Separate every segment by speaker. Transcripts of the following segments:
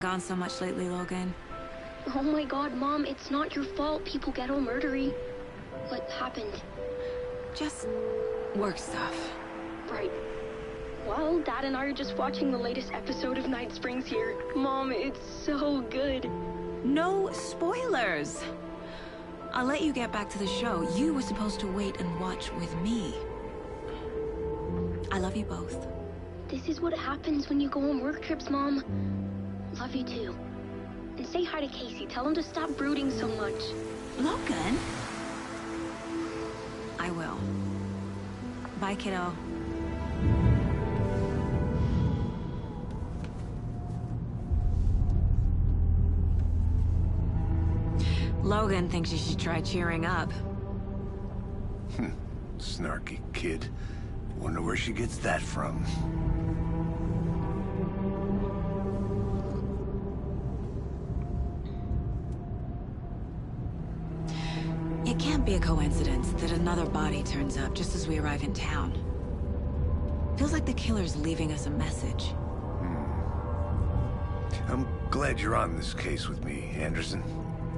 Speaker 1: Gone so much lately, Logan?
Speaker 2: Oh my god, Mom, it's not your fault people get all murdery. What happened?
Speaker 1: Just work stuff.
Speaker 2: Right. Well, Dad and I are just watching the latest episode of Night Springs here. Mom, it's so good.
Speaker 1: No spoilers! I'll let you get back to the show. You were supposed to wait and watch with me. I love you both.
Speaker 2: This is what happens when you go on work trips, Mom. Love you too. And say hi to Casey. Tell him to stop brooding so much.
Speaker 1: Logan? I will. Bye, kiddo. Logan thinks you should try cheering up.
Speaker 3: Snarky kid. Wonder where she gets that from.
Speaker 1: It can't be a coincidence that another body turns up just as we arrive in town. Feels like the killer's leaving us a message.
Speaker 3: I'm glad you're on this case with me, Anderson.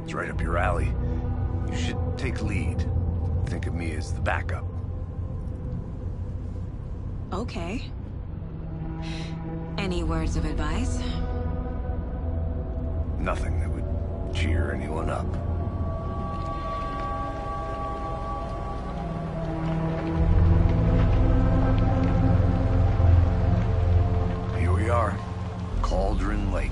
Speaker 3: It's right up your alley. You should take lead. Think of me as the backup.
Speaker 1: Okay. Any words of advice?
Speaker 3: Nothing that would cheer anyone up. Here we are. Cauldron Lake.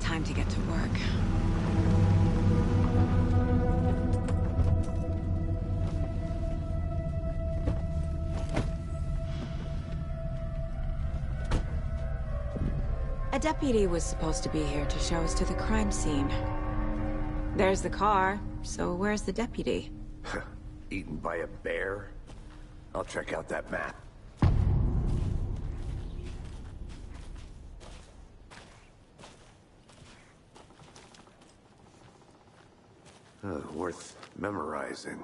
Speaker 1: Time to get to work. A deputy was supposed to be here to show us to the crime scene. There's the car, so where's the deputy?
Speaker 3: Eaten by a bear? I'll check out that map. Worth memorizing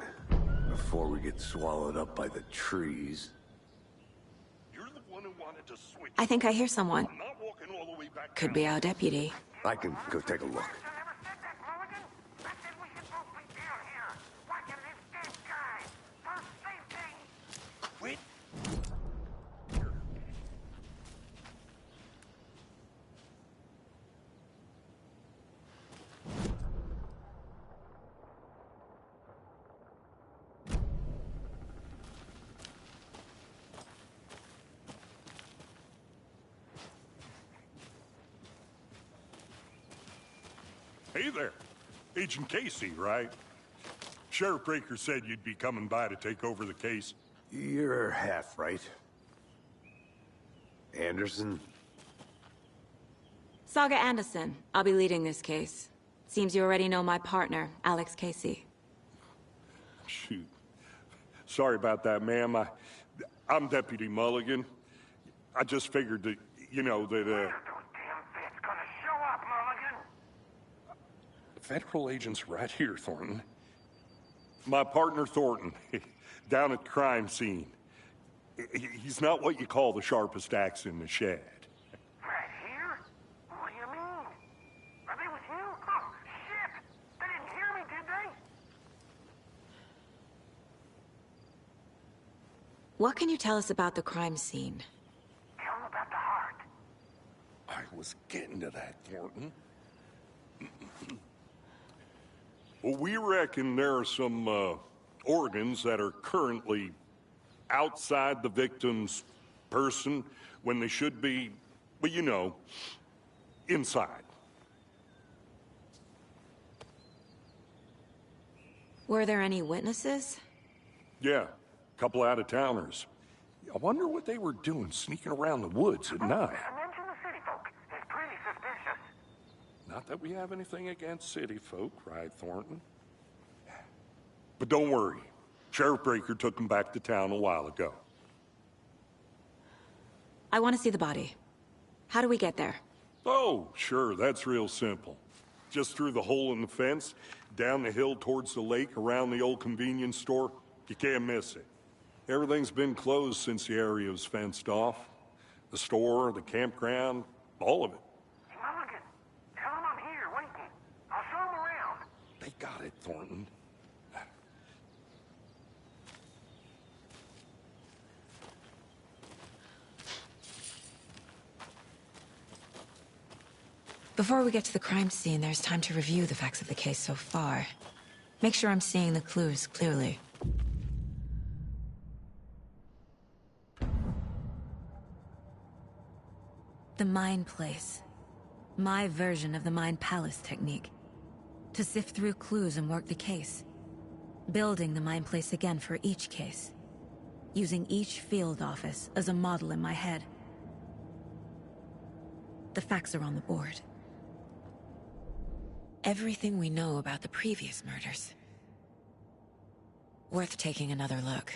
Speaker 3: before we get swallowed up by the trees.
Speaker 4: You're the one who wanted to switch.
Speaker 1: I think I hear someone.
Speaker 4: I'm not walking all the way back
Speaker 1: Could
Speaker 4: down.
Speaker 1: be our deputy.
Speaker 3: I can go take a look.
Speaker 4: Wait. Hey there. Agent Casey, right? Sheriff Breaker said you'd be coming by to take over the case.
Speaker 3: You're half right. Anderson?
Speaker 1: Saga Anderson. I'll be leading this case. Seems you already know my partner, Alex Casey.
Speaker 4: Shoot. Sorry about that, ma'am. I'm Deputy Mulligan. I just figured that, you know, that, Federal agent's right here, Thornton. My partner, Thornton, down at the crime scene. He's not what you call the sharpest axe in the shed.
Speaker 5: Right here? What do you mean? Are they with you? Oh, shit! They didn't hear me, did they?
Speaker 1: What can you tell us about the crime scene?
Speaker 5: Tell them about the heart.
Speaker 4: I was getting to that, Thornton. Well, we reckon there are some organs that are currently outside the victim's person when they should be, well, you know, inside.
Speaker 1: Were there any witnesses?
Speaker 4: Yeah, a couple out-of-towners. I wonder what they were doing sneaking around the woods at night.
Speaker 5: Mention the city folk. It's pretty suspicious.
Speaker 4: Not that we have anything against city folk, right, Thornton? But don't worry. Sheriff Breaker took him back to town a while ago.
Speaker 1: I want to see the body. How do we get there?
Speaker 4: Oh, sure, that's real simple. Just through the hole in the fence, down the hill towards the lake, around the old convenience store. You can't miss it. Everything's been closed since the area was fenced off. The store, the campground, all of it.
Speaker 5: Mulligan, tell him I'm here, waiting. I'll show him around.
Speaker 4: They got it, Thornton.
Speaker 1: Before we get to the crime scene, there's time to review the facts of the case so far. Make sure I'm seeing the clues clearly. The Mind Place. My version of the Mind Palace technique. To sift through clues and work the case. Building the Mind Place again for each case. Using each field office as a model in my head. The facts are on the board. Everything we know about the previous murders. Worth taking another look.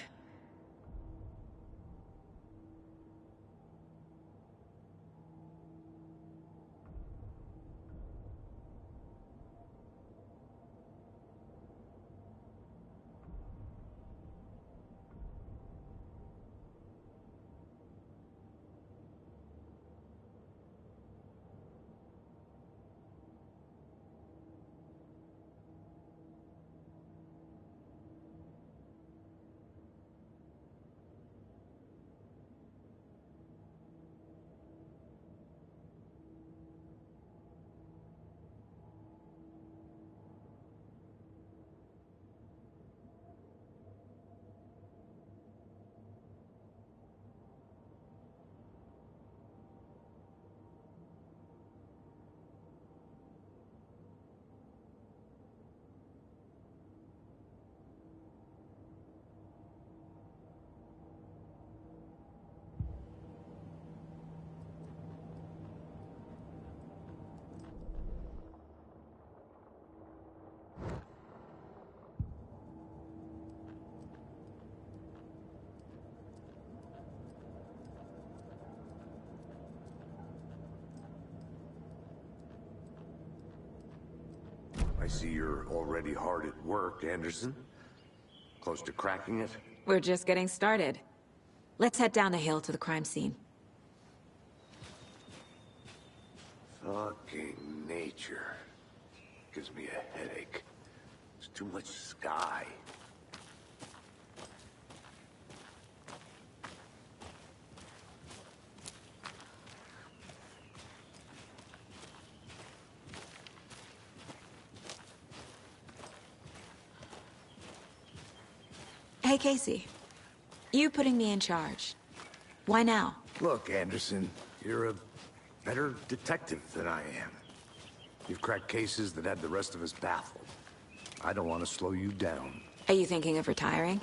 Speaker 3: I see you're already hard at work, Anderson. Close to cracking it?
Speaker 1: We're just getting started. Let's head down the hill to the crime scene.
Speaker 3: Fucking nature. Gives me a headache. There's too much sky.
Speaker 1: Hey, Casey. You putting me in charge. Why now?
Speaker 3: Look, Anderson, you're a better detective than I am. You've cracked cases that had the rest of us baffled. I don't want to slow you down.
Speaker 1: Are you thinking of retiring?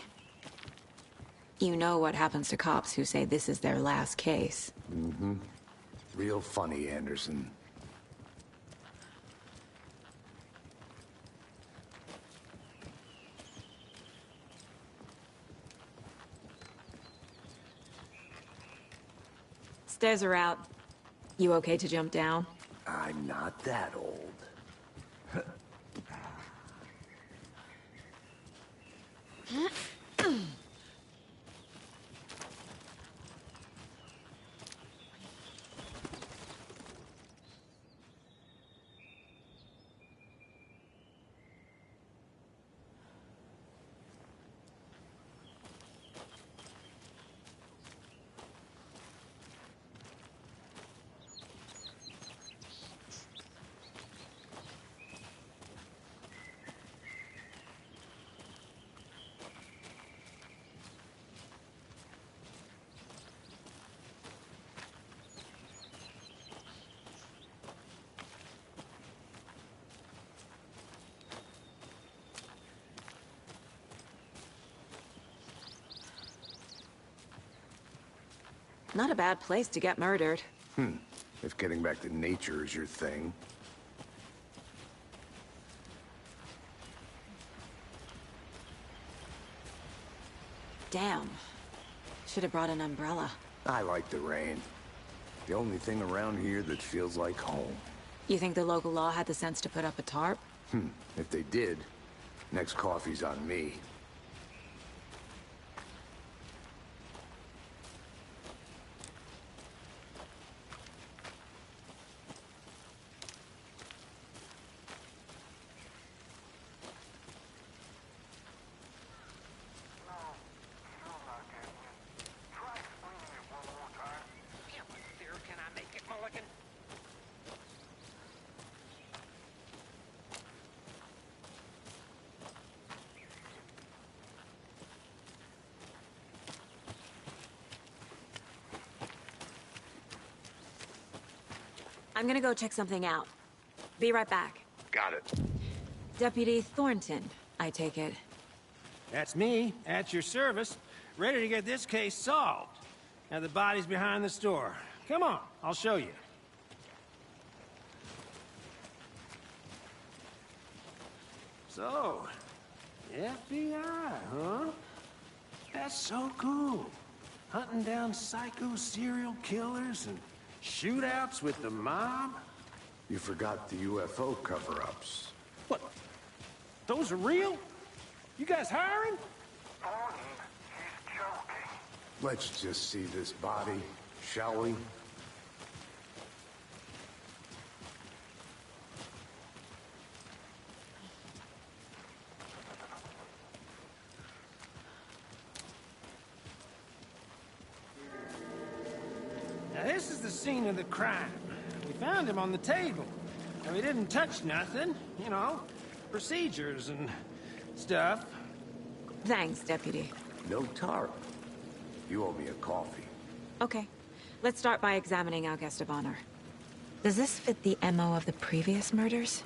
Speaker 1: You know what happens to cops who say this is their last case.
Speaker 3: Mm-hmm. Real funny, Anderson.
Speaker 1: Stairs are out. You okay to jump down?
Speaker 3: I'm not that old.
Speaker 1: Not a bad place to get murdered.
Speaker 3: If getting back to nature is your thing.
Speaker 1: Damn. Should have brought an umbrella.
Speaker 3: I like the rain. The only thing around here that feels like home.
Speaker 1: You think the local law had the sense to put up a tarp?
Speaker 3: If they did, next coffee's on me.
Speaker 5: Can I make it, Mulligan?
Speaker 1: I'm gonna go check something out. Be right back.
Speaker 3: Got it.
Speaker 1: Deputy Thornton, I take it.
Speaker 6: That's me, at your service, ready to get this case solved. Now the body's behind the store. Come on, I'll show you. So, FBI, huh? That's so cool. Hunting down psycho serial killers and shootouts with the mob?
Speaker 3: You forgot the UFO cover-ups.
Speaker 6: What? Those are real? You guys hiring?
Speaker 5: Thornton, he's joking.
Speaker 3: Let's just see this body, shall we?
Speaker 6: Now this is the scene of the crime. We found him on the table. And we didn't touch nothing, you know, procedures and stuff.
Speaker 1: Thanks, Deputy.
Speaker 3: No tarp. You owe me a coffee.
Speaker 1: Okay. Let's start by examining our guest of honor. Does this fit the MO of the previous murders?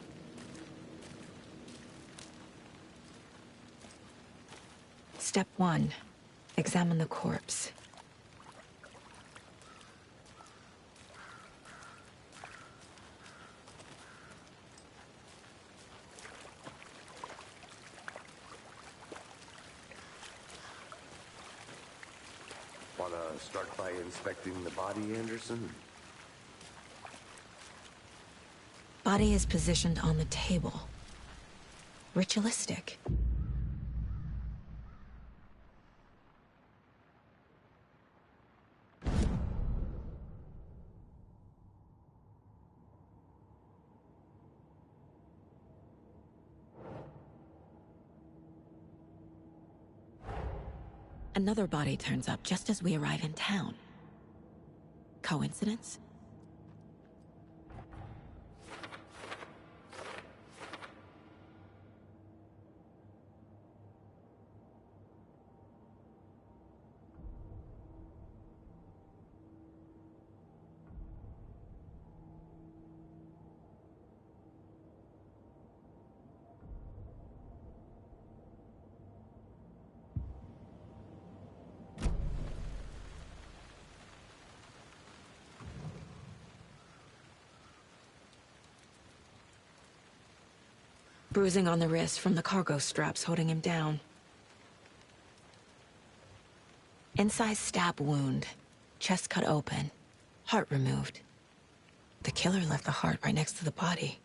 Speaker 1: Step 1. Examine the corpse.
Speaker 3: Wanna start by inspecting the body, Anderson?
Speaker 1: Body is positioned on the table. Ritualistic. Another body turns up just as we arrive in town. Coincidence? Bruising on the wrist from the cargo straps holding him down. Incised stab wound. Chest cut open. Heart removed. The killer left the heart right next to the body.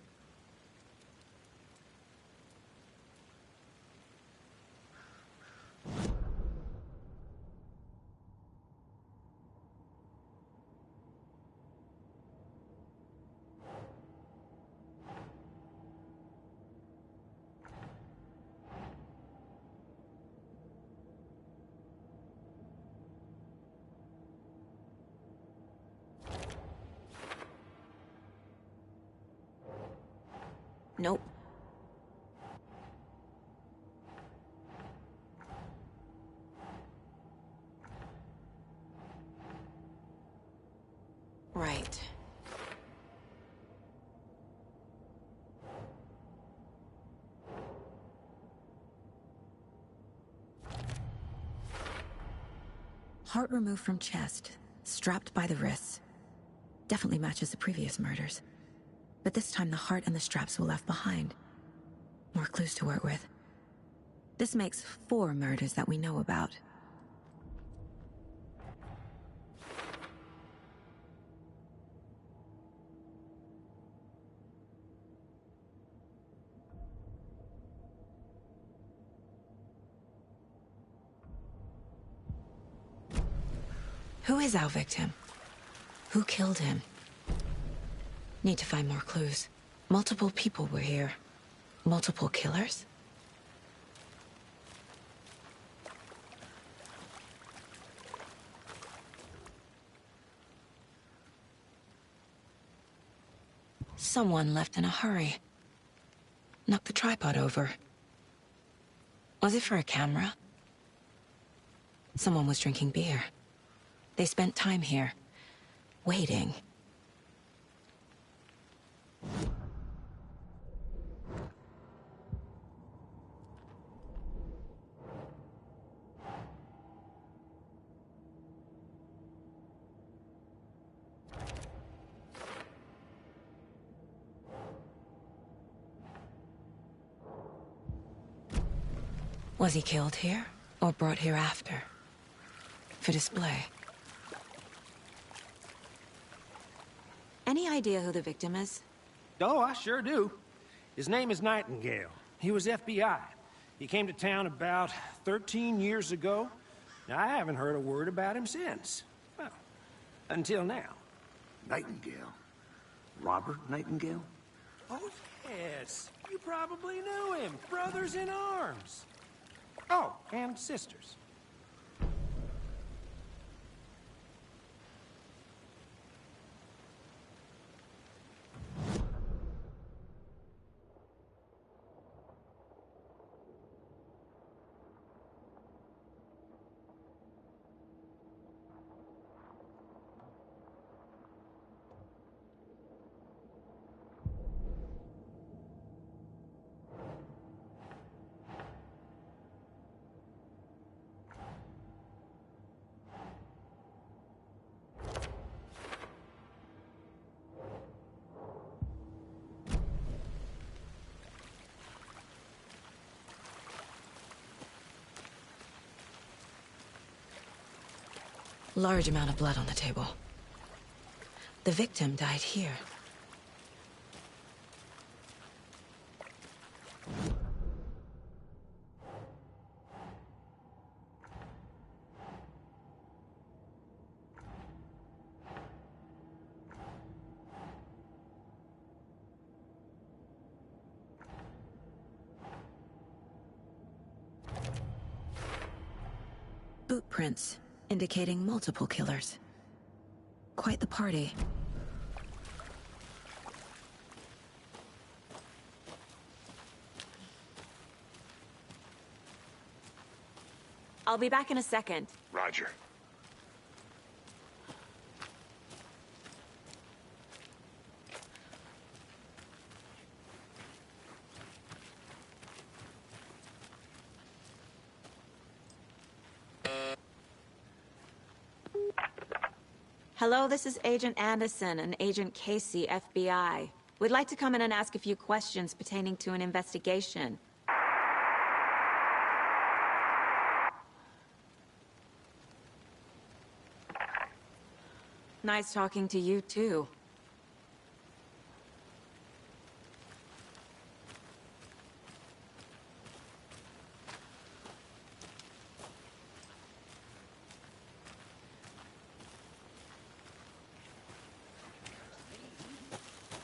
Speaker 1: Nope. Right. Heart removed from chest, strapped by the wrists. Definitely matches the previous murders. But this time the heart and the straps were left behind. More clues to work with. This makes 4 murders that we know about. Who is our victim? Who killed him? Need to find more clues. Multiple people were here. Multiple killers? Someone left in a hurry. Knocked the tripod over. Was it for a camera? Someone was drinking beer. They spent time here, waiting. Was he killed here, or brought here after? For display. Any idea who the victim is?
Speaker 6: Oh, I sure do. His name is Nightingale. He was FBI. He came to town about 13 years ago. I haven't heard a word about him since. Well, until now.
Speaker 3: Nightingale? Robert Nightingale?
Speaker 6: Oh, yes. You probably knew him. Brothers in arms. Oh, and sisters.
Speaker 1: Large amount of blood on the table. The victim died here. Boot prints, indicating multiple killers. Quite the party.
Speaker 7: I'll be back in a second.
Speaker 4: Roger.
Speaker 7: Hello, this is Agent Anderson and Agent Casey, FBI. We'd like to come in and ask a few questions pertaining to an investigation. Nice talking to you, too.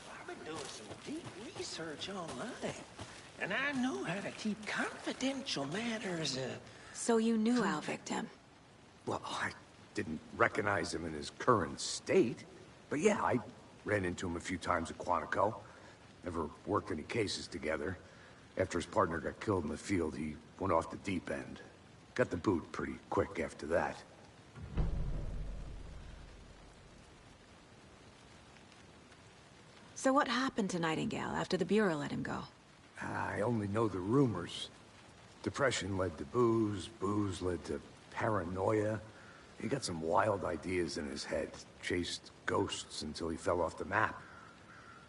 Speaker 6: I've been doing some deep research online, and I know how to keep confidential matters,
Speaker 1: So you knew our victim?
Speaker 3: Well, I didn't recognize him in his current state. But yeah, I ran into him a few times at Quantico. Never worked any cases together. After his partner got killed in the field, he went off the deep end. Got the boot pretty quick after that.
Speaker 1: So what happened to Nightingale after the Bureau let him go?
Speaker 3: I only know the rumors. Depression led to booze, booze led to paranoia. He got some wild ideas in his head, chased ghosts until he fell off the map.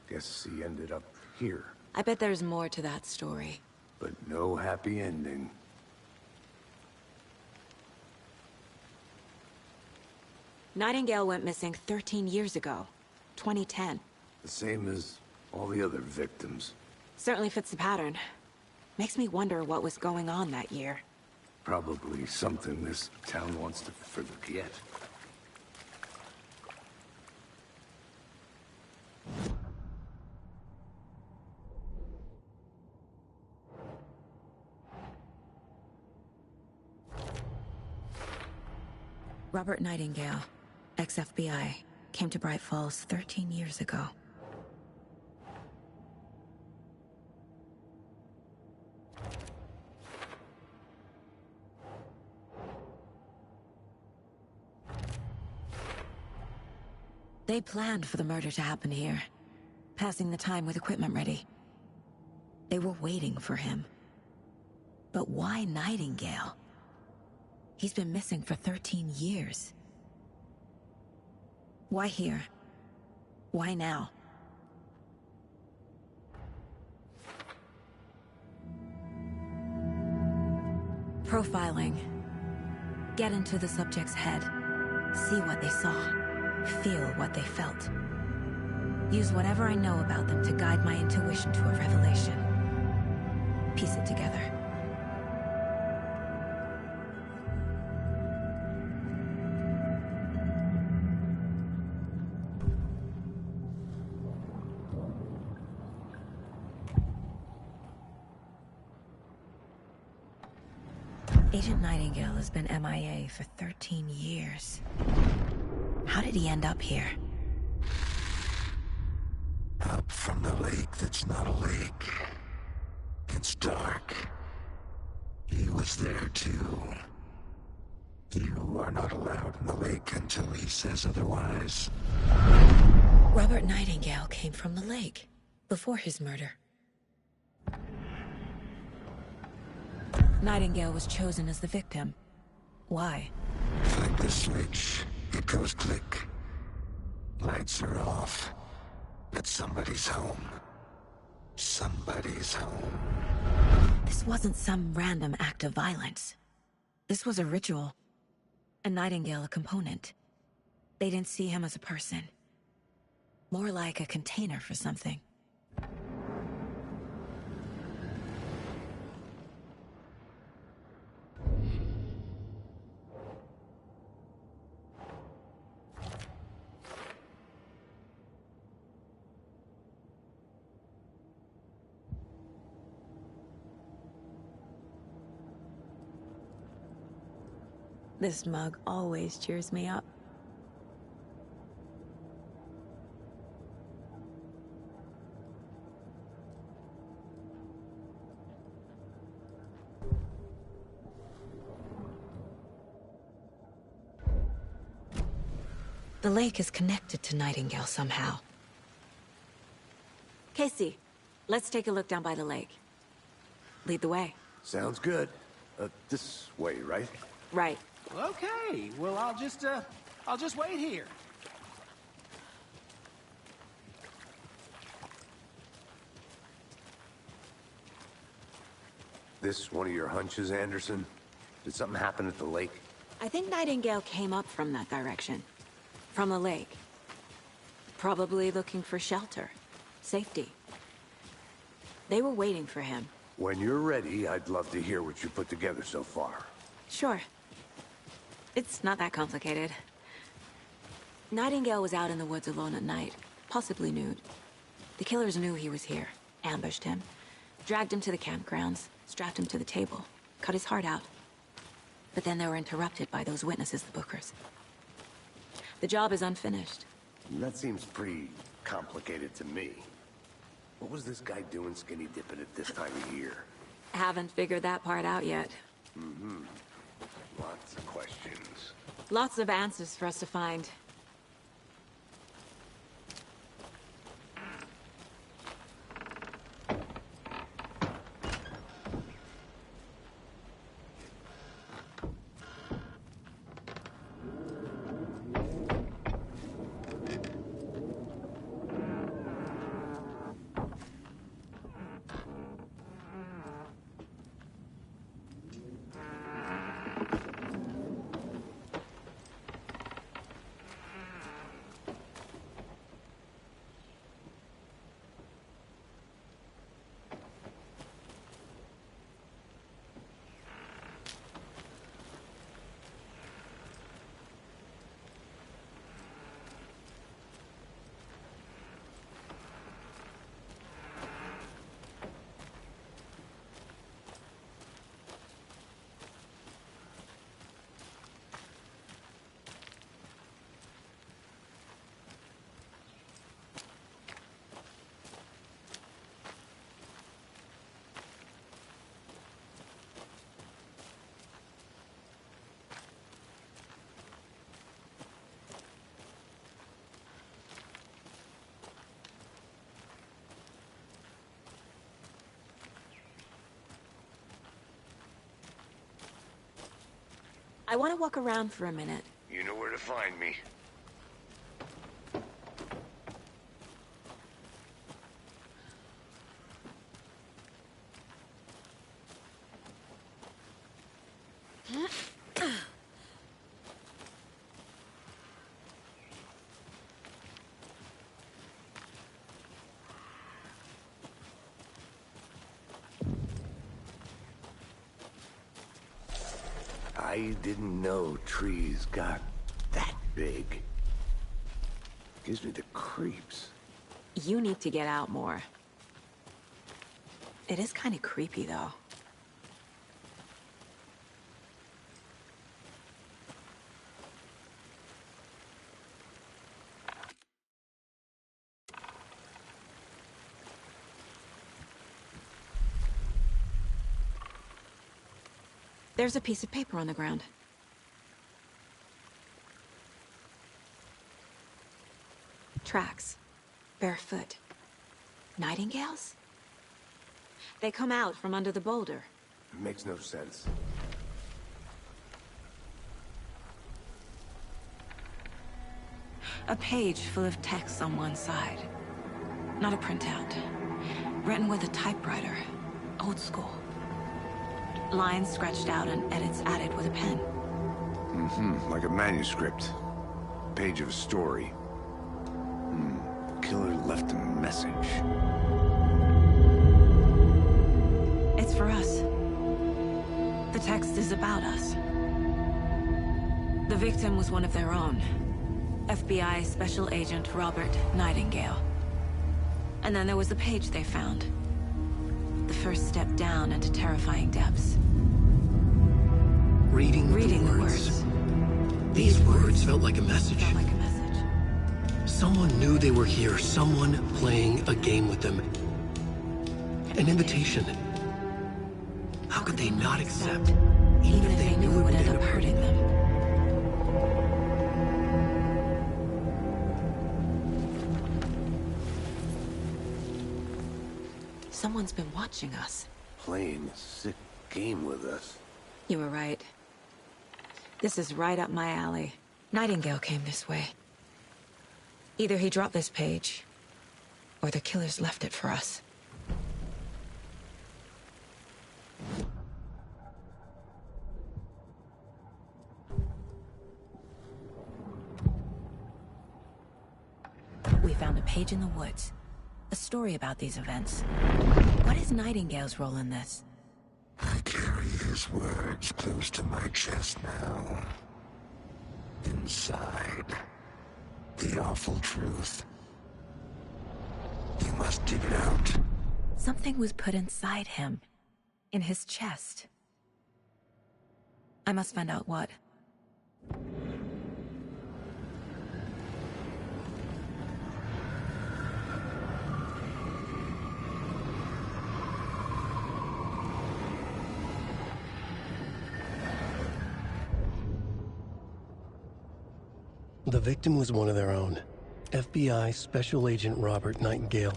Speaker 3: Guess he ended up here.
Speaker 1: I bet there's more to that story.
Speaker 3: But no happy ending.
Speaker 1: Nightingale went missing 13 years ago, 2010.
Speaker 3: The same as all the other victims.
Speaker 1: Certainly fits the pattern. Makes me wonder what was going on that year.
Speaker 3: Probably something this town wants to forget.
Speaker 1: Robert Nightingale, ex-FBI, came to Bright Falls 13 years ago. They planned for the murder to happen here, passing the time with equipment ready. They were waiting for him. But why Nightingale? He's been missing for 13 years. Why here? Why now? Profiling. Get into the subject's head. See what they saw. Feel what they felt. Use whatever I know about them to guide my intuition to a revelation. Piece it together. Agent Nightingale has been MIA for 13 years. How did he end up here?
Speaker 8: Up from the lake that's not a lake. It's dark. He was there too. You are not allowed in the lake until he says otherwise.
Speaker 1: Robert Nightingale came from the lake, before his murder. Nightingale was chosen as the victim. Why?
Speaker 8: Flick the switch. It goes click. Lights are off. But somebody's home. Somebody's home.
Speaker 1: This wasn't some random act of violence. This was a ritual. And Nightingale a component. They didn't see him as a person. More like a container for something. This mug always cheers me up. The lake is connected to Nightingale somehow. Casey, let's take a look down by the lake. Lead the way.
Speaker 3: Sounds good. This way, right?
Speaker 1: Right.
Speaker 6: Okay, well, I'll just wait here.
Speaker 3: This one of your hunches, Anderson? Did something happen at the lake?
Speaker 1: I think Nightingale came up from that direction. From the lake. Probably looking for shelter. Safety. They were waiting for him.
Speaker 3: When you're ready, I'd love to hear what you put together so far.
Speaker 1: Sure. It's not that complicated. Nightingale was out in the woods alone at night, possibly nude. The killers knew he was here, ambushed him, dragged him to the campgrounds, strapped him to the table, cut his heart out. But then they were interrupted by those witnesses, the Bookers. The job is unfinished.
Speaker 3: That seems pretty complicated to me. What was this guy doing skinny dipping at this time of year?
Speaker 1: Haven't figured that part out yet.
Speaker 3: Mm-hmm. Lots of questions.
Speaker 1: Lots of answers for us to find.
Speaker 7: I want to walk around for a minute.
Speaker 3: You know where to find me. I didn't know trees got that big. Gives me the creeps.
Speaker 7: You need to get out more. It is kind of creepy, though. There's a piece of paper on the ground. Tracks. Barefoot. Nightingales? They come out from under the boulder.
Speaker 3: It makes no sense.
Speaker 1: A page full of text on one side. Not a printout. Written with a typewriter. Old school. Lines scratched out and edits added with a pen.
Speaker 3: Mm-hmm, like a manuscript. Page of a story. Killer left a message.
Speaker 1: It's for us. The text is about us. The victim was one of their own. FBI Special Agent Robert Nightingale. And then there was the page they found. The first step down into terrifying depths.
Speaker 9: Reading the words. These words felt like a message. Someone knew they were here, someone playing a game with them. An invitation. How could they not accept, even if they knew it would end up hurting them?
Speaker 7: Someone's been watching us.
Speaker 3: Playing a sick game with us.
Speaker 1: You were right. This is right up my alley. Nightingale came this way. Either he dropped this page, or the killers left it for us. We found a page in the woods. A story about these events. What is Nightingale's role in this?
Speaker 8: I carry his words close to my chest now. Inside, the awful truth. You must dig it out.
Speaker 1: Something was put inside him. In his chest. I must find out what.
Speaker 9: The victim was one of their own. FBI Special Agent Robert Nightingale.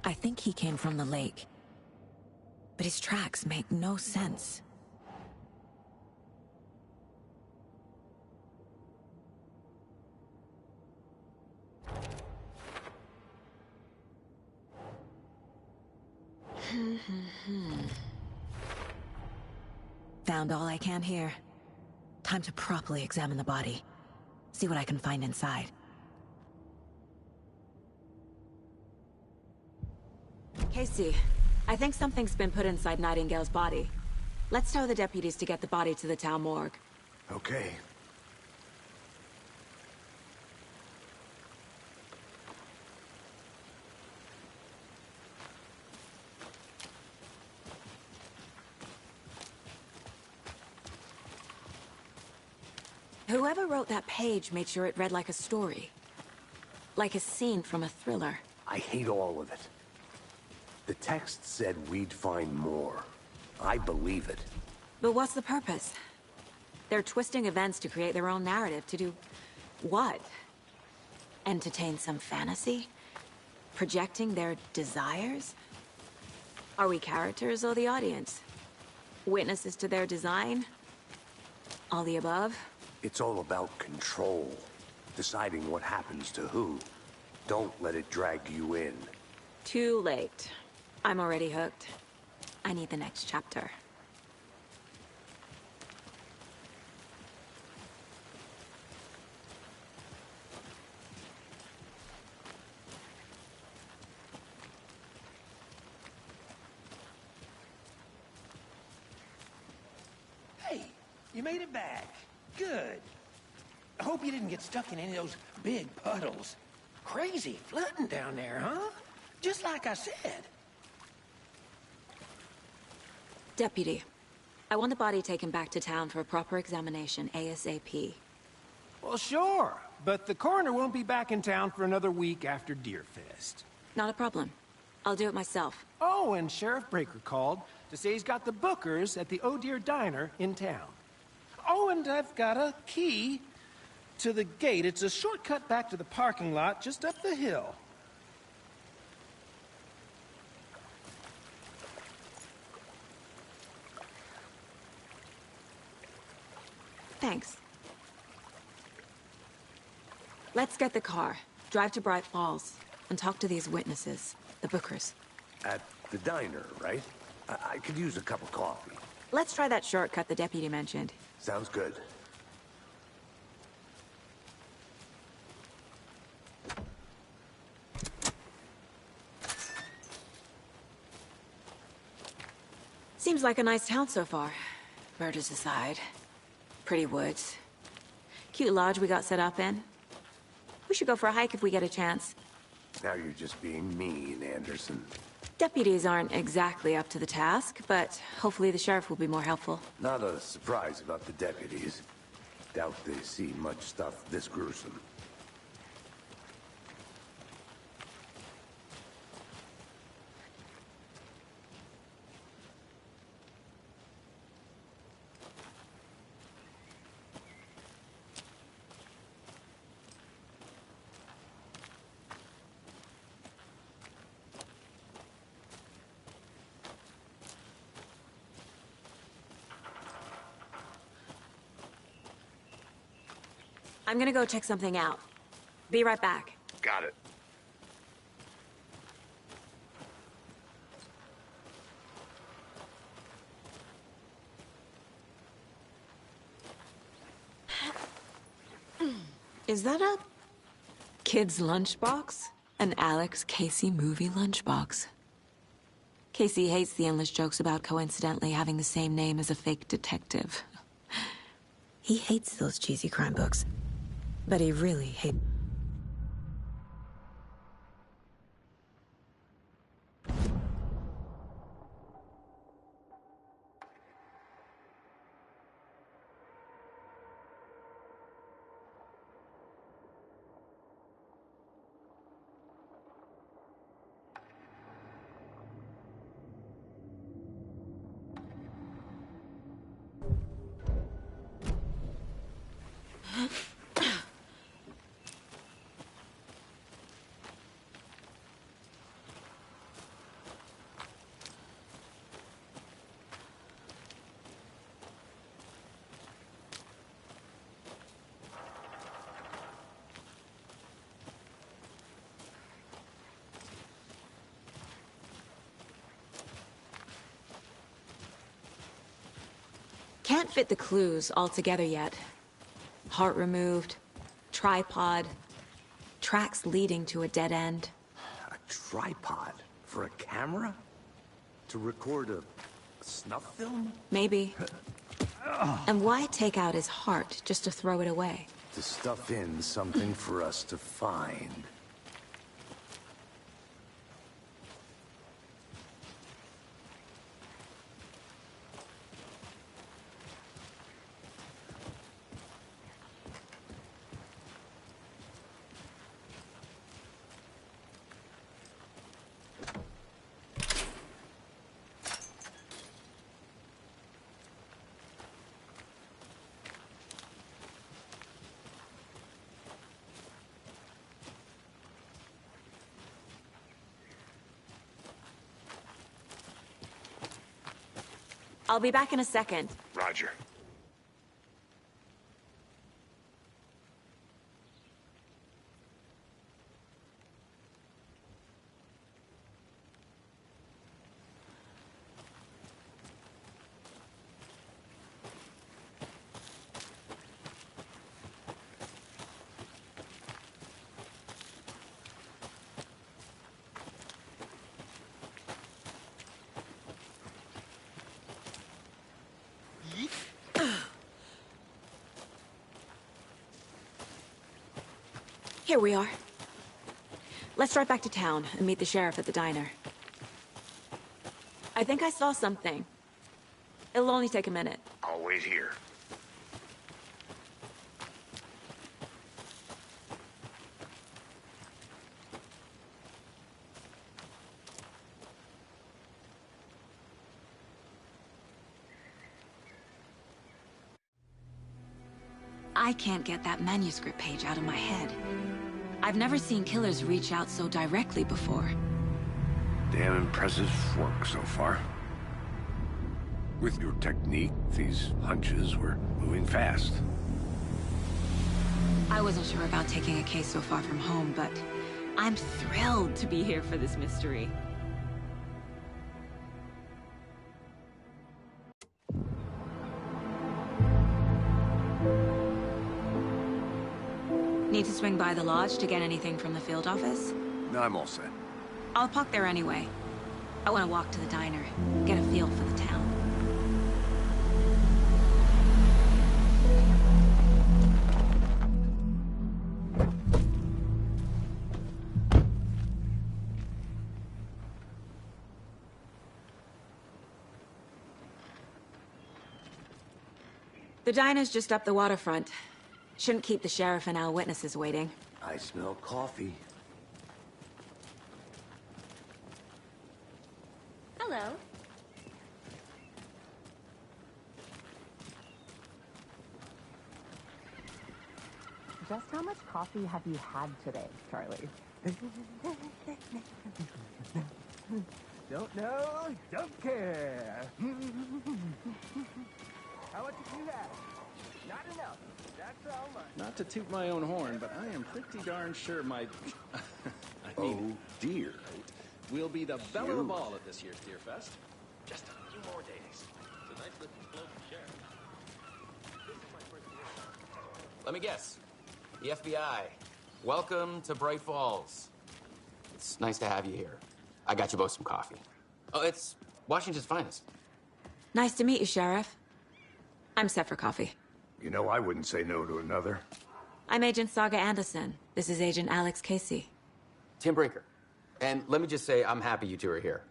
Speaker 1: I think he came from the lake. But his tracks make no sense. Found all I can here. Time to properly examine the body. See what I can find inside.
Speaker 7: Casey, I think something's been put inside Nightingale's body. Let's tell the deputies to get the body to the town morgue.
Speaker 3: Okay.
Speaker 7: Whoever wrote that page made sure it read like a story. Like a scene from a thriller.
Speaker 3: I hate all of it. The text said we'd find more. I believe it.
Speaker 7: But what's the purpose? They're twisting events to create their own narrative. To do what? Entertain some fantasy? Projecting their desires? Are we characters or the audience? Witnesses to their design? All the above?
Speaker 3: It's all about control. Deciding what happens to who. Don't let it drag you in.
Speaker 7: Too late. I'm already hooked. I need the next chapter.
Speaker 6: Hey, you made it back. Good. I hope you didn't get stuck in any of those big puddles. Crazy flooding down there, huh? Just like I said.
Speaker 7: Deputy, I want the body taken back to town for a proper examination ASAP.
Speaker 6: Well, sure. But the coroner won't be back in town for another week after Deerfest.
Speaker 7: Not a problem. I'll do it myself.
Speaker 6: Oh, and Sheriff Breaker called to say he's got the Bookers at the Oh Deer Diner in town. Oh, and I've got a key to the gate. It's a shortcut back to the parking lot just up the hill.
Speaker 7: Thanks. Let's get the car, drive to Bright Falls, and talk to these witnesses, the Bookers.
Speaker 3: At the diner, right? I could use a cup of coffee.
Speaker 7: Let's try that shortcut the deputy mentioned.
Speaker 3: Sounds good.
Speaker 7: Seems like a nice town so far. Murders aside. Pretty woods. Cute lodge we got set up in. We should go for a hike if we get a chance.
Speaker 3: Now you're just being mean, Anderson.
Speaker 7: Deputies aren't exactly up to the task, but hopefully the sheriff will be more helpful.
Speaker 3: Not a surprise about the deputies. Doubt they see much stuff this gruesome.
Speaker 7: I'm gonna go check something out. Be right back.
Speaker 3: Got it.
Speaker 7: Is that a kid's lunchbox? An Alex Casey movie lunchbox. Casey hates the endless jokes about coincidentally having the same name as a fake detective. He hates those cheesy crime books. But he really hates... Can't fit the clues all together yet. Heart removed, tripod, tracks leading to a dead end.
Speaker 3: A tripod? For a camera? To record a snuff film?
Speaker 7: Maybe. And why take out his heart just to throw it away?
Speaker 3: To stuff in something for us to find.
Speaker 7: I'll be back in a second.
Speaker 3: Roger.
Speaker 7: Here we are. Let's drive back to town and meet the sheriff at the diner. I think I saw something. It'll only take a minute.
Speaker 3: I'll wait here.
Speaker 1: I can't get that manuscript page out of my head. I've never seen killers reach out so directly before.
Speaker 3: Damn impressive work so far. With your technique, these hunches were moving fast.
Speaker 1: I wasn't sure about taking a case so far from home, but I'm thrilled to be here for this mystery. Need to swing by the lodge to get anything from the field office?
Speaker 3: No, I'm all set.
Speaker 1: I'll park there anyway. I want to walk to the diner, get a feel for the town. The diner's just up the waterfront. Shouldn't keep the sheriff and our witnesses waiting.
Speaker 3: I smell coffee.
Speaker 2: Hello.
Speaker 10: Just how much coffee have you had today, Charlie? Don't know, don't care. How much did you have? Not enough. That's how much.
Speaker 11: Not to toot my own horn, but I am pretty darn sure my...
Speaker 3: Oh, dear.
Speaker 11: We'll be the belle of ball at this year's Deer Fest. Just a few more days. It's a nice looking float to share. This is my first year.
Speaker 12: Let me guess. The FBI. Welcome to Bright Falls. It's nice to have you here. I got you both some coffee. Oh, it's Washington's finest.
Speaker 1: Nice to meet you, Sheriff. I'm set for coffee.
Speaker 3: You know, I wouldn't say no to another.
Speaker 1: I'm Agent Saga Anderson. This is Agent Alex Casey.
Speaker 12: Tim Brinker. And let me just say, I'm happy you two are here.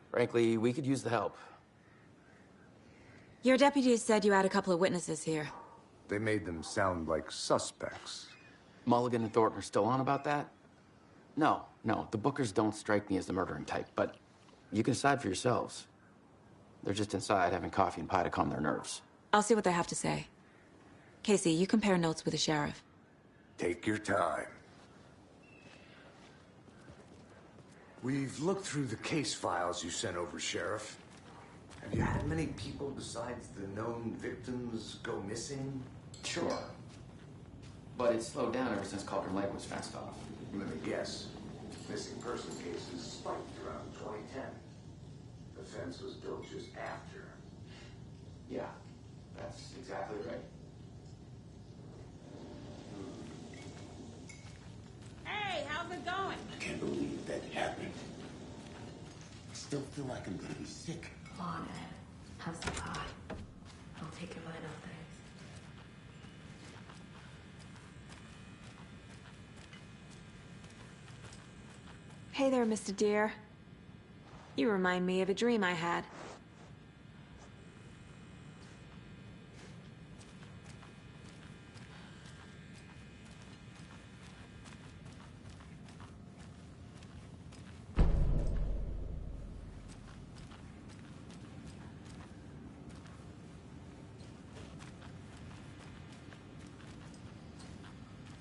Speaker 12: Frankly, we could use the help.
Speaker 1: Your deputies said you had a couple of witnesses here.
Speaker 3: They made them sound like suspects.
Speaker 12: Mulligan and Thornton are still on about that? No, the Bookers don't strike me as the murdering type, but you can decide for yourselves. They're just inside having coffee and pie to calm their nerves.
Speaker 1: I'll see what they have to say. Casey, you compare notes with the sheriff.
Speaker 3: Take your time. We've looked through the case files you sent over, Sheriff. Have you had many people besides the known victims go missing?
Speaker 12: Sure. But it's slowed down ever since Cauldron Lake was fenced off.
Speaker 3: Let me guess. Missing person cases spiked around 2010. The fence was built just after.
Speaker 12: Yeah, that's exactly right.
Speaker 13: Hey, how's it going?
Speaker 8: I can't believe that happened. I still feel like I'm gonna be sick.
Speaker 1: Come on, Ed. Have some pie. I'll take your vital things. Hey there, Mr. Deer. You remind me of a dream I had.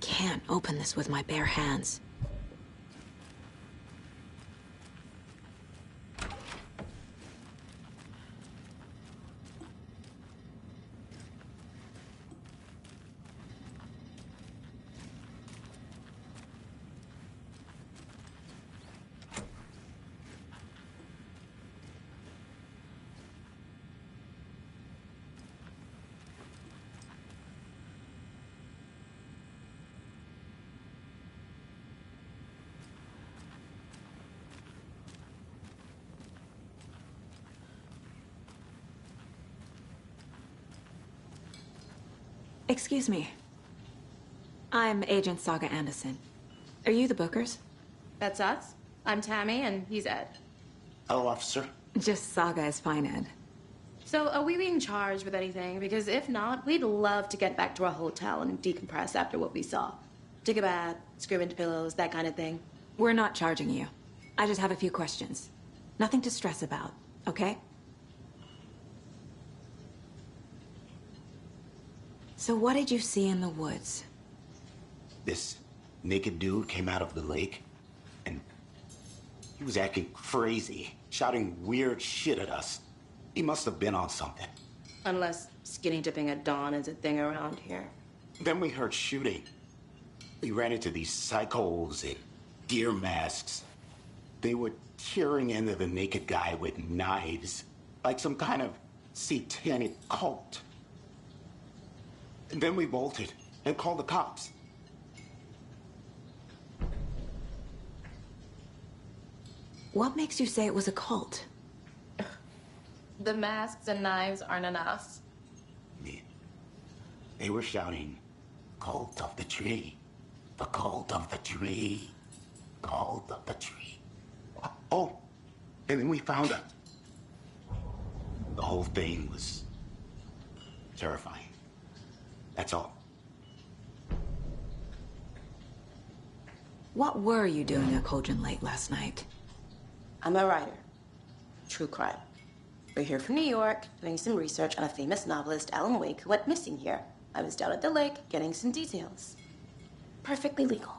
Speaker 1: Can't open this with my bare hands.
Speaker 7: Excuse me. I'm Agent Saga Anderson. Are you the Bookers?
Speaker 14: That's us. I'm Tammy, and he's Ed.
Speaker 15: Hello, officer.
Speaker 7: Just Saga is fine, Ed.
Speaker 14: So, are we being charged with anything? Because if not, we'd love to get back to our hotel and decompress after what we saw. Take a bath, scream into pillows, that kind of thing.
Speaker 7: We're not charging you. I just have a few questions. Nothing to stress about, okay? So what did you see in the woods?
Speaker 15: This naked dude came out of the lake, and he was acting crazy, shouting weird shit at us. He must have been on something.
Speaker 14: Unless skinny dipping at dawn is a thing around here.
Speaker 15: Then we heard shooting. We ran into these psychos in deer masks. They were tearing into the naked guy with knives, like some kind of satanic cult. And then we bolted and called the cops.
Speaker 7: What makes you say it was a cult?
Speaker 14: The masks and knives aren't enough.
Speaker 15: They were shouting, "Cult of the tree. The cult of the tree. Cult of the tree." Oh, and then we found her. The whole thing was terrifying. That's all.
Speaker 7: What were you doing at Cauldron Lake last night?
Speaker 14: I'm a writer. True crime. We're here from New York, doing some research on a famous novelist, Alan Wake, who went missing here. I was down at the lake, getting some details. Perfectly legal.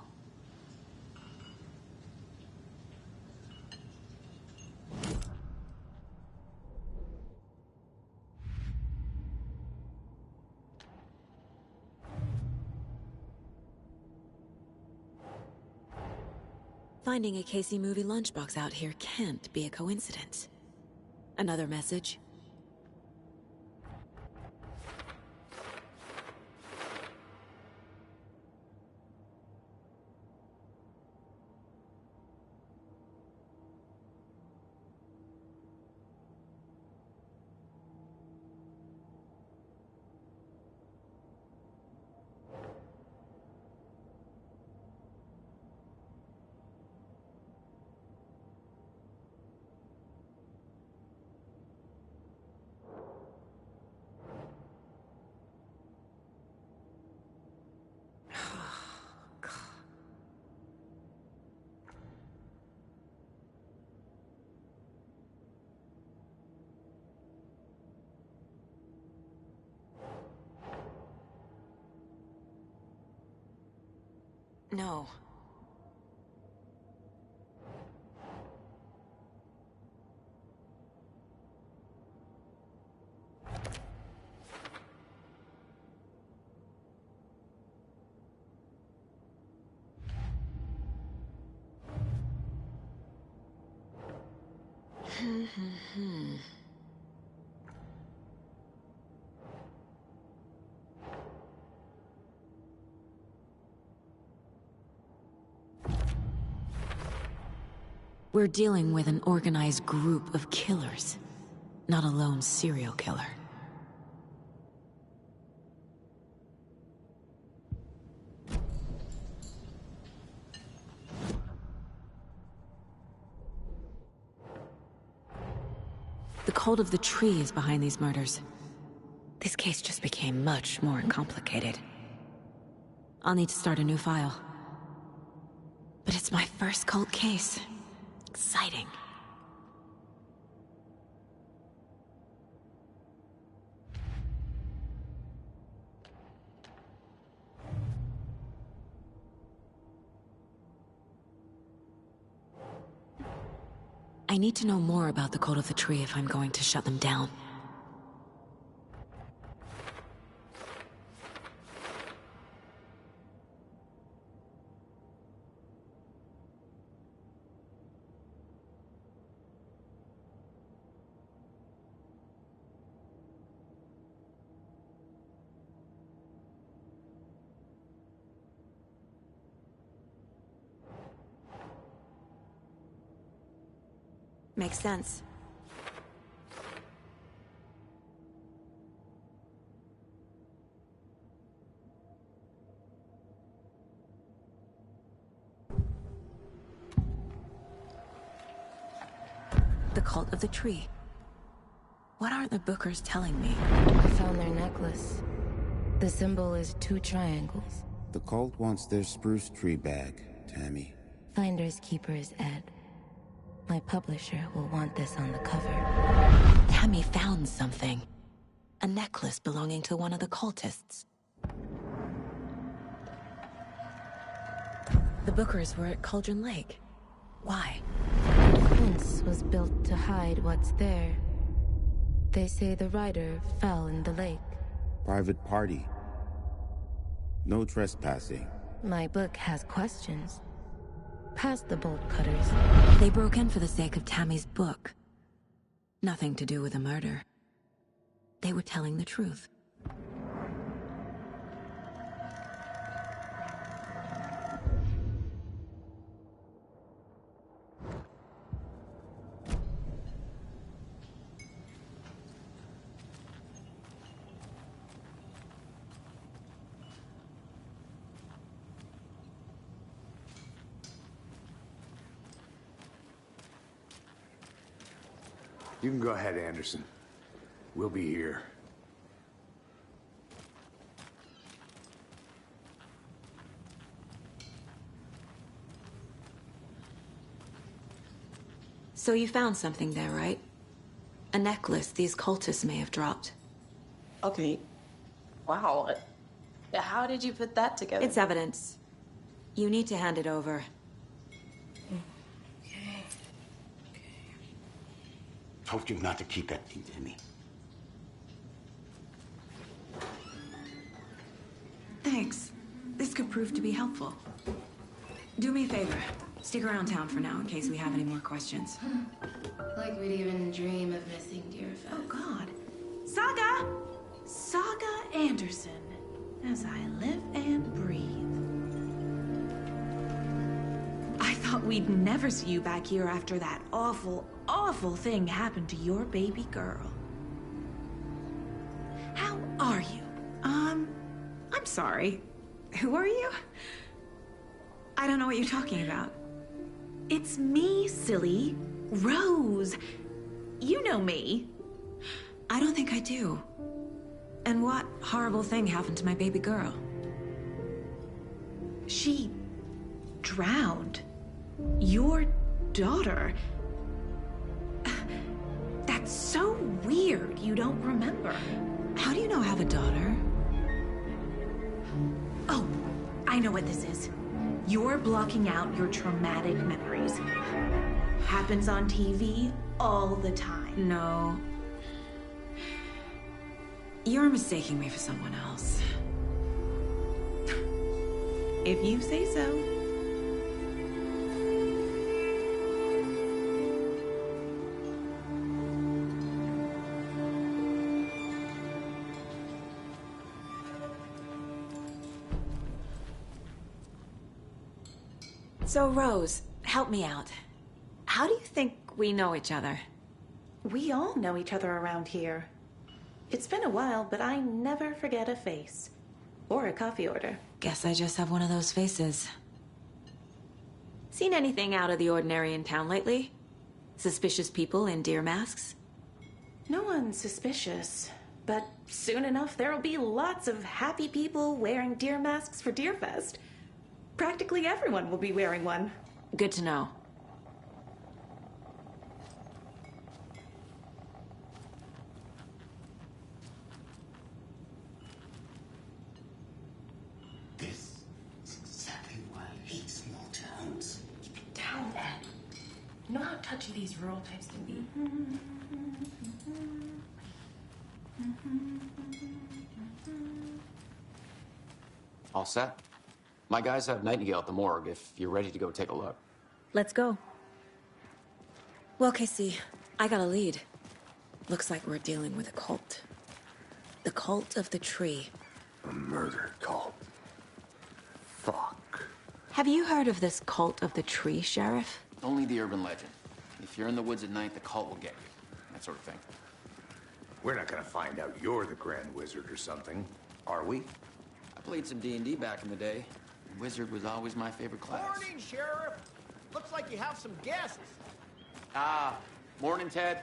Speaker 1: Finding a Casey movie lunchbox out here can't be a coincidence. Another message? No. We're dealing with an organized group of killers, not a lone serial killer. The cult of the tree is behind these murders. This case just became much more complicated. I'll need to start a new file. But it's my first cult case. Exciting. I need to know more about the Cult of the Tree if I'm going to shut them down. Makes sense. the cult of the tree. What aren't the Bookers telling me?
Speaker 16: I found their necklace. The symbol is 2 triangles.
Speaker 17: The cult wants their spruce tree bag, Tammy.
Speaker 16: Finders keepers, Ed. My publisher will want this on the cover.
Speaker 1: Tammy found something. A necklace belonging to one of the cultists. The Bookers were at Cauldron Lake. Why?
Speaker 16: The fence was built to hide what's there. They say the rider fell in the lake.
Speaker 17: Private party. No trespassing.
Speaker 16: My book has questions. Past the bolt cutters.
Speaker 1: They broke in for the sake of Tammy's book. Nothing to do with a murder. They were telling the truth.
Speaker 3: You can go ahead, Anderson. We'll be here.
Speaker 1: So you found something there, right? A necklace these cultists may have dropped.
Speaker 14: Okay. Wow. How did you put that together?
Speaker 1: It's evidence. You need to hand it over.
Speaker 15: Told you not to keep that thing to me.
Speaker 1: Thanks. This could prove to be helpful. Do me a favor. Stick around town for now in case we have any more questions.
Speaker 16: Like we'd even dream of missing Deerfest.
Speaker 13: Oh, God. Saga! Saga Anderson. As I live and breathe. I thought we'd never see you back here after that awful, awful thing happened to your baby girl. How are you? I'm sorry. Who are you? I don't know what you're talking about. It's me, silly. Rose. You know me.
Speaker 1: I don't think I do. And what horrible thing happened to my baby girl?
Speaker 13: She drowned. Your daughter. That's so weird you don't remember.
Speaker 1: How do you know I have a daughter?
Speaker 13: Oh, I know what this is. You're blocking out your traumatic memories. Happens on TV all the time.
Speaker 1: No. You're mistaking me for someone else.
Speaker 13: If you say so.
Speaker 1: So, Rose, help me out. How do you think we know each other?
Speaker 13: We all know each other around here. It's been a while, but I never forget a face. Or a coffee order.
Speaker 1: Guess I just have one of those faces. Seen anything out of the ordinary in town lately? Suspicious people in deer masks?
Speaker 13: No one's suspicious. But soon enough, there'll be lots of happy people wearing deer masks for Deerfest. Practically everyone will be wearing one.
Speaker 1: Good to know.
Speaker 15: This is exactly why I hate small towns.
Speaker 16: Keep it down, Ed. You know how touchy these rural types can be.
Speaker 12: All set? My guys have Nightingale at the morgue if you're ready to go take a look.
Speaker 1: Let's go. Well, Casey, I got a lead. Looks like we're dealing with a cult. The cult of the tree.
Speaker 3: A murder cult. Fuck.
Speaker 1: Have you heard of this cult of the tree, Sheriff?
Speaker 12: Only the urban legend. If you're in the woods at night, the cult will get you. That sort of thing.
Speaker 3: We're not gonna find out you're the Grand Wizard or something, are we?
Speaker 12: I played some D&D back in the day. Wizard was always my favorite class.
Speaker 18: Morning, Sheriff. Looks like you have some guests.
Speaker 12: Ah, Morning, Ted.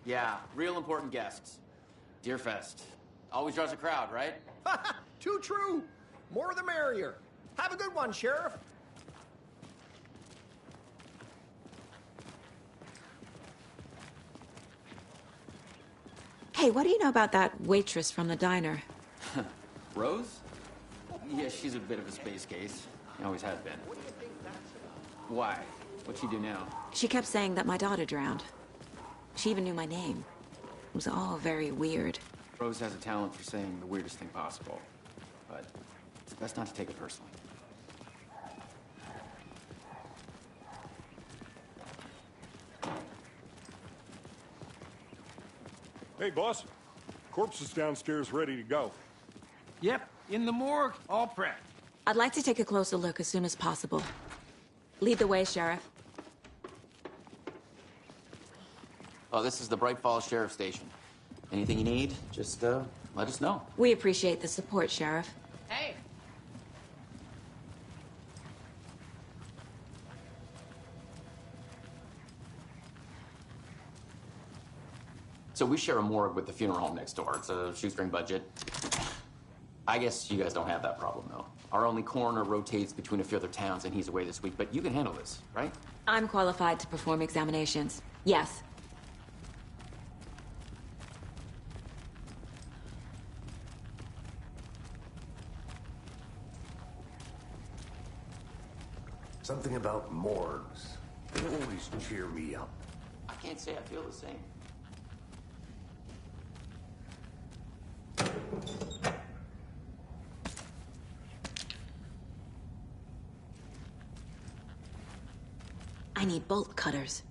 Speaker 12: Yeah, real important guests. Deerfest. Always draws a crowd, right?
Speaker 6: Too true. More the merrier. Have a good one, Sheriff.
Speaker 7: Hey, what do you know about that waitress from the diner?
Speaker 12: Rose? Yeah, she's a bit of a space case. Always has been. Why? What'd she do now?
Speaker 7: She kept saying that my daughter drowned. She even knew my name. It was all very weird.
Speaker 12: Rose has a talent for saying the weirdest thing possible. But it's best not to take it personally.
Speaker 4: Hey, boss. Corpse is downstairs ready to go.
Speaker 6: Yep, in the morgue, all prepped.
Speaker 7: I'd like to take a closer look as soon as possible. Lead the way, Sheriff.
Speaker 12: Oh, this is the Bright Falls Sheriff Station. Anything you need, just let us know.
Speaker 7: We appreciate the support, Sheriff.
Speaker 12: Hey! So we share a morgue with the funeral home next door. It's a shoestring budget. I guess you guys don't have that problem, though. Our only coroner rotates between a few other towns, and he's away this week, but you can handle this, right?
Speaker 7: I'm qualified to perform examinations. Yes.
Speaker 3: Something about morgues. They always cheer me up.
Speaker 12: I can't say I feel the same.
Speaker 7: I need bolt cutters.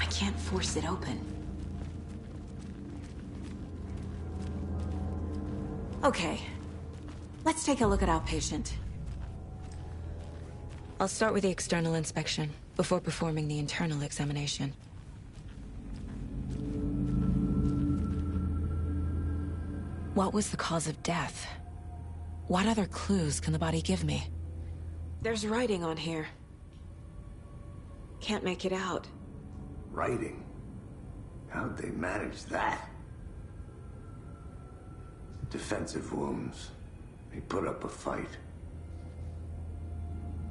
Speaker 7: Can't force it open. Okay, let's take a look at our patient. I'll start with the external inspection before performing the internal examination. What was the cause of death? What other clues can the body give me? There's writing on here. Can't make it out.
Speaker 3: Writing? How'd they manage that? Defensive wounds. He put up a fight.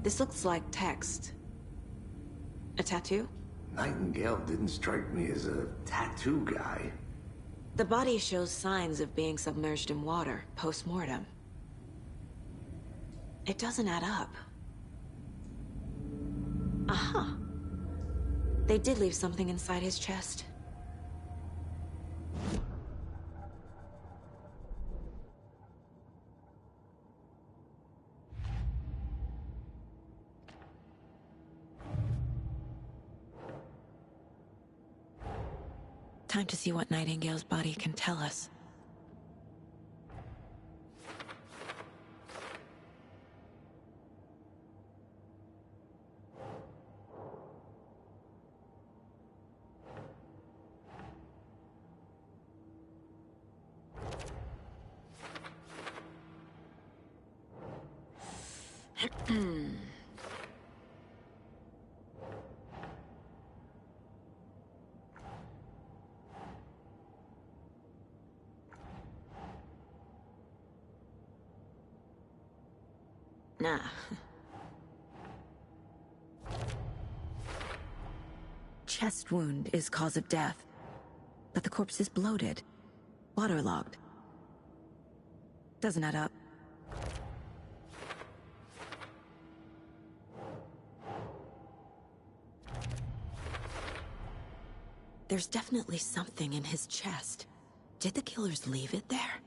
Speaker 7: This looks like text. A tattoo?
Speaker 3: Nightingale didn't strike me as a tattoo guy.
Speaker 7: The body shows signs of being submerged in water, post-mortem. It doesn't add up. Aha. They did leave something inside his chest. Time to see what Nightingale's body can tell us. Nah. Chest wound is cause of death, but the corpse is bloated, waterlogged. Doesn't add up. There's definitely something in his chest. Did the killers leave it there?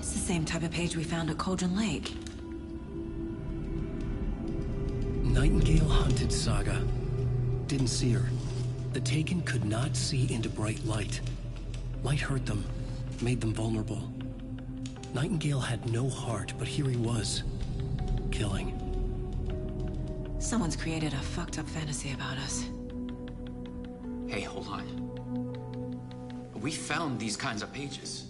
Speaker 7: Same type of page we found at Cauldron Lake.
Speaker 9: Nightingale hunted Saga. Didn't see her. The Taken could not see into bright light. Light hurt them, made them vulnerable. Nightingale had no heart, but here he was, killing.
Speaker 7: Someone's created a fucked up fantasy about us.
Speaker 12: Hey, hold on. We found these kinds of pages.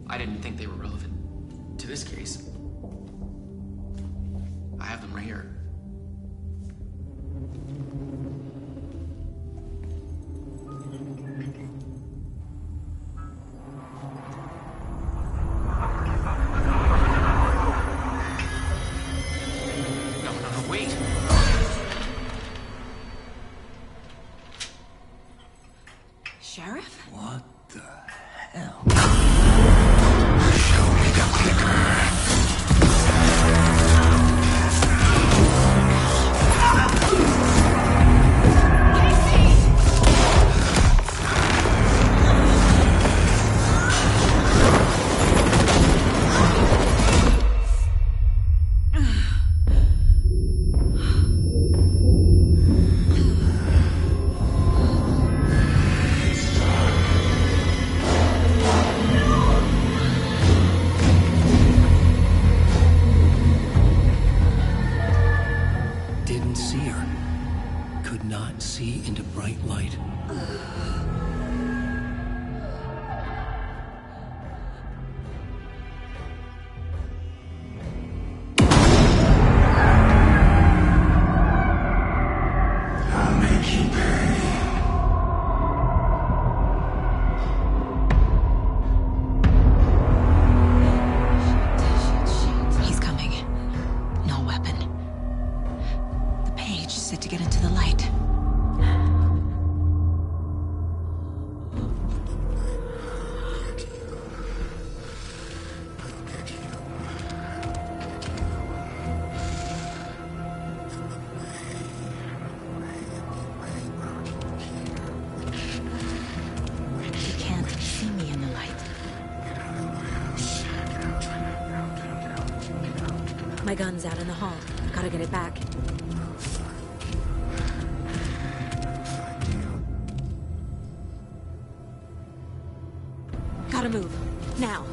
Speaker 12: I didn't think they were relevant to this case. I have them right here. No, wait.
Speaker 7: Sheriff?
Speaker 3: What the hell?
Speaker 1: My gun's out in the hall. Gotta get it back. Gotta move. Now.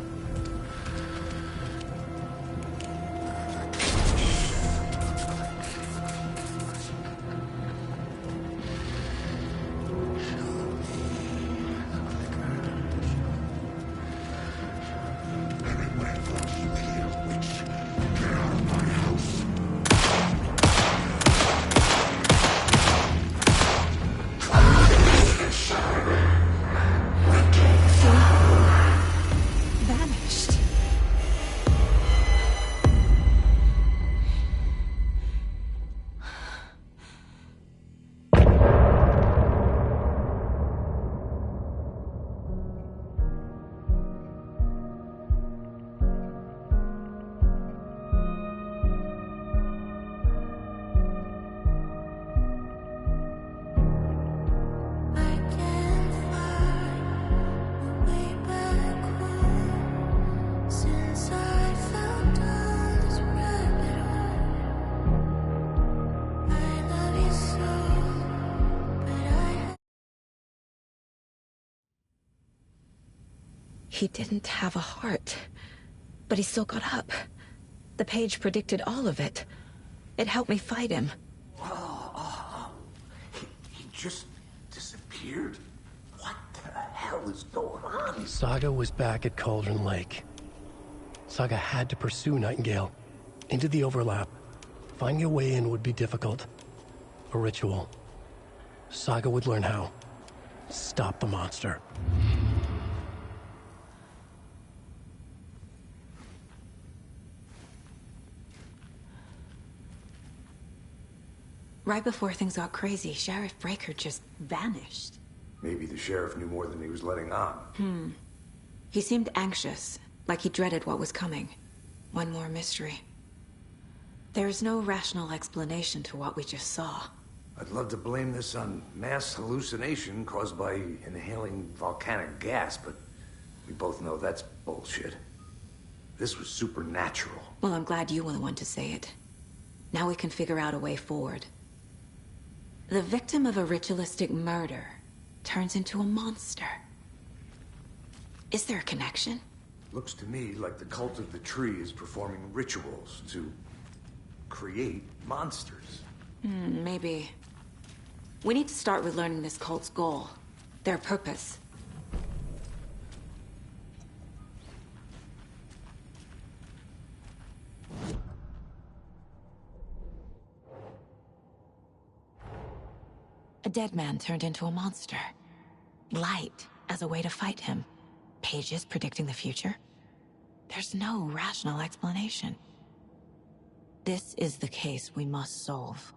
Speaker 1: He didn't have a heart, but he still got up. The page predicted all of it. It helped me fight him.
Speaker 3: He just disappeared? What the hell is going on?
Speaker 9: Saga was back at Cauldron Lake. Saga had to pursue Nightingale. Into the overlap. Finding a way in would be difficult. A ritual. Saga would learn how. Stop the monster.
Speaker 7: Right before things got crazy, Sheriff Breaker just vanished.
Speaker 3: Maybe the sheriff knew more than he was letting on.
Speaker 7: He seemed anxious, like he dreaded what was coming. One more mystery. There's no rational explanation to what we just saw.
Speaker 3: I'd love to blame this on mass hallucination caused by inhaling volcanic gas, but we both know that's bullshit. This was supernatural.
Speaker 7: Well, I'm glad you were the one to say it. Now we can figure out a way forward. The victim of a ritualistic murder turns into a monster. Is there a connection?
Speaker 3: Looks to me like the cult of the tree is performing rituals to create monsters.
Speaker 7: Maybe. We need to start with learning this cult's goal. Their purpose. A dead man turned into a monster. Light as a way to fight him. Pages predicting the future. There's no rational explanation. This is the case we must solve.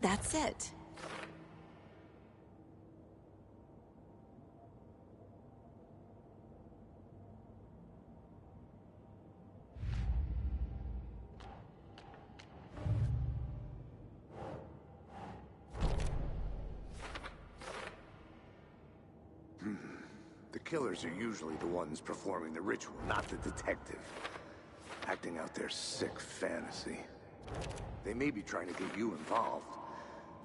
Speaker 7: That's it.
Speaker 3: The killers are usually the ones performing the ritual, not the detective. Acting out their sick fantasy. They may be trying to get you involved,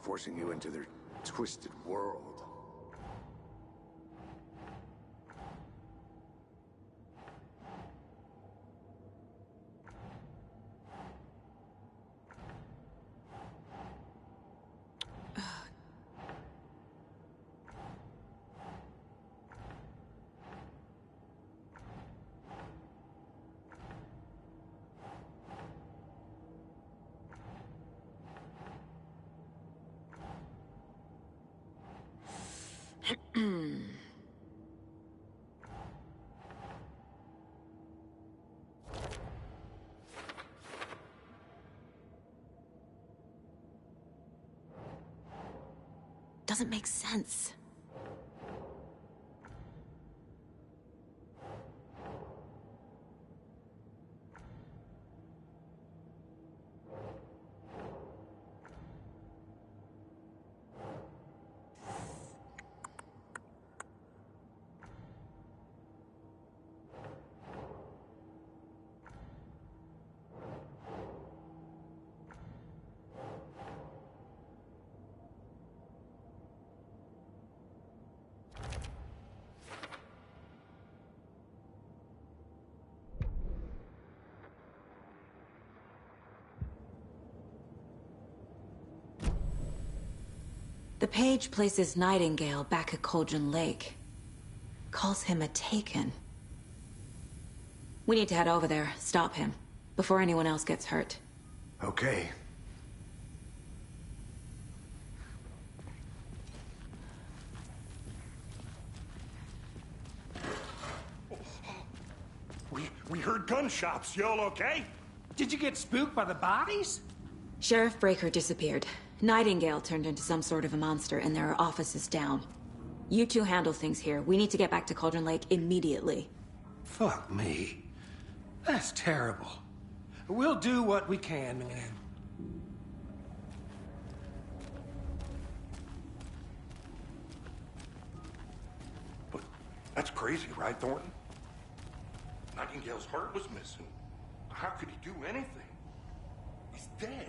Speaker 3: forcing you into their twisted world. Doesn't make sense. The page places Nightingale back at Cauldron Lake. Calls him a Taken. We need to head over there, stop him, before anyone else gets hurt. Okay.
Speaker 4: We heard gunshots. Y'all okay?
Speaker 6: Did you get spooked by the bodies?
Speaker 7: Sheriff Breaker disappeared. Nightingale turned into some sort of a monster, and there are offices down. You two handle things here. We need to get back to Cauldron Lake immediately.
Speaker 6: Fuck me. That's terrible. We'll do what we can, man.
Speaker 4: But that's crazy, right, Thornton? Nightingale's heart was missing. How could he do anything? He's dead.